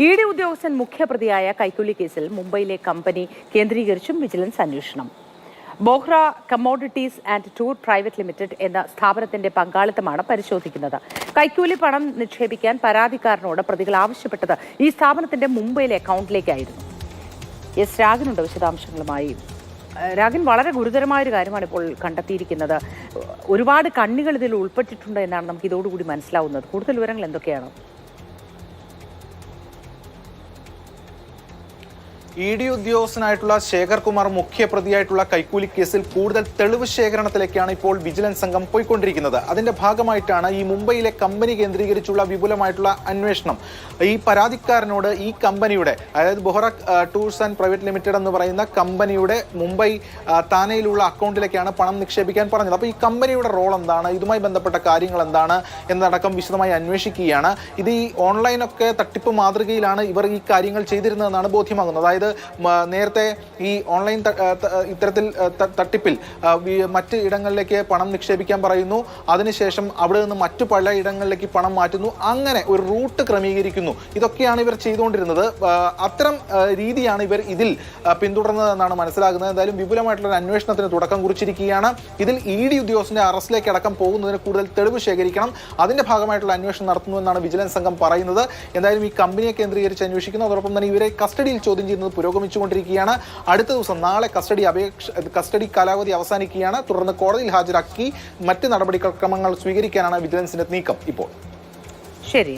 ED ഉദ്യോഗസ്ഥൻ മുഖ്യപ്രതിയായ കൈക്കൂലി കേസിൽ മുംബൈയിലെ കമ്പനി കേന്ദ്രീകരിച്ചും വിജിലൻസ് അന്വേഷണം. Bohra commodities and tour private limited എന്ന സ്ഥാപനത്തിന്റെ പങ്കാളിത്തമാണ് പരിശോധിക്കുന്നത്. കൈക്കൂലി പണം നിക്ഷേപിക്കാൻ പരാതിക്കാരനോട് പ്രതികൾ ആവശ്യപ്പെട്ടത് ഈ സ്ഥാപനത്തിന്റെ മുംബൈയിലെ അക്കൗണ്ടിലേക്കായിരുന്നു. എസ് രാഗനുണ്ട് വിശദാംശങ്ങളുമായി. രാഗൻ, വളരെ ഗുരുതരമായൊരു കാര്യമാണ് ഇപ്പോൾ കണ്ടെത്തിയിരിക്കുന്നത്. ഒരുപാട് കണ്ണികൾ ഇതിൽ ഉൾപ്പെട്ടിട്ടുണ്ട് എന്നാണ് നമുക്ക് ഇതോടുകൂടി മനസ്സിലാവുന്നത്. കൂടുതൽ വിവരങ്ങൾ എന്തൊക്കെയാണ്? ED ഉദ്യോഗസ്ഥനായിട്ടുള്ള ശേഖർ കുമാർ മുഖ്യപ്രതിയായിട്ടുള്ള കൈക്കൂലി കേസിൽ കൂടുതൽ തെളിവ് ശേഖരണത്തിലേക്കാണ് ഇപ്പോൾ വിജിലൻസ് സംഘം പോയിക്കൊണ്ടിരിക്കുന്നത്. അതിന്റെ ഭാഗമായിട്ടാണ് ഈ മുംബൈയിലെ കമ്പനി കേന്ദ്രീകരിച്ചുള്ള വിപുലമായിട്ടുള്ള അന്വേഷണം. ഈ പരാതിക്കാരനോട് ഈ കമ്പനിയുടെ, അതായത് Bohra tours and private limited എന്ന് പറയുന്ന കമ്പനിയുടെ മുംബൈ താനെയിലുള്ള അക്കൗണ്ടിലേക്കാണ് പണം നിക്ഷേപിക്കാൻ പറഞ്ഞത്. അപ്പോൾ ഈ കമ്പനിയുടെ റോൾ എന്താണ്, ഇതുമായി ബന്ധപ്പെട്ട കാര്യങ്ങൾ എന്താണ് എന്നടക്കം വിശദമായി അന്വേഷിക്കുകയാണ്. ഇത് ഈ ഓൺലൈനൊക്കെ തട്ടിപ്പ് മാതൃകയിലാണ് ഇവർ ഈ കാര്യങ്ങൾ ചെയ്തിരുന്നതെന്നാണ് ബോധ്യമാകുന്നത്. അതായത് നേരത്തെ ഈ ഓൺലൈൻ ഇത്തരത്തിൽ തട്ടിപ്പിൽ മറ്റ് ഇടങ്ങളിലേക്ക് പണം നിക്ഷേപിക്കാൻ പറയുന്നു, അതിനുശേഷം അവിടെ നിന്ന് മറ്റു പല ഇടങ്ങളിലേക്ക് പണം മാറ്റുന്നു, അങ്ങനെ ഒരു റൂട്ട് ക്രമീകരിക്കുന്നു. ഇതൊക്കെയാണ് ഇവർ ചെയ്തുകൊണ്ടിരുന്നത്. അത്തരം രീതിയാണ് ഇവർ ഇതിൽ പിന്തുടർന്നതെന്നാണ് മനസ്സിലാകുന്നത്. എന്തായാലും വിപുലമായിട്ടുള്ള ഒരു അന്വേഷണത്തിന് തുടക്കം കുറിച്ചിരിക്കുകയാണ്. ഇതിൽ ED ഉദ്യോഗസ്ഥന്റെ അറസ്റ്റിലേക്ക് അടക്കം പോകുന്നതിന് കൂടുതൽ തെളിവ് ശേഖരിക്കണം, അതിന്റെ ഭാഗമായിട്ടുള്ള അന്വേഷണം നടത്തുന്നുവെന്നാണ് വിജിലൻസ് സംഘം പറയുന്നത്. എന്തായാലും ഈ കമ്പനിയെ കേന്ദ്രീകരിച്ച് അന്വേഷിക്കുന്നു. അതോടൊപ്പം തന്നെ ഇവരെ കസ്റ്റഡിയിൽ ചോദ്യം ചെയ്യുന്നത് പുരോഗമിച്ചുകൊണ്ടിരിക്കുകയാണ്. അടുത്ത ദിവസം നാളെ കസ്റ്റഡി കാലാവധി അവസാനിക്കുകയാണ്. തുടർന്ന് കോടതിയിൽ ഹാജരാക്കി മറ്റ് നടപടിക്രമങ്ങൾ സ്വീകരിക്കാനാണ് വിജിലൻസിന്റെ നീക്കം ഇപ്പോൾ. ശരി.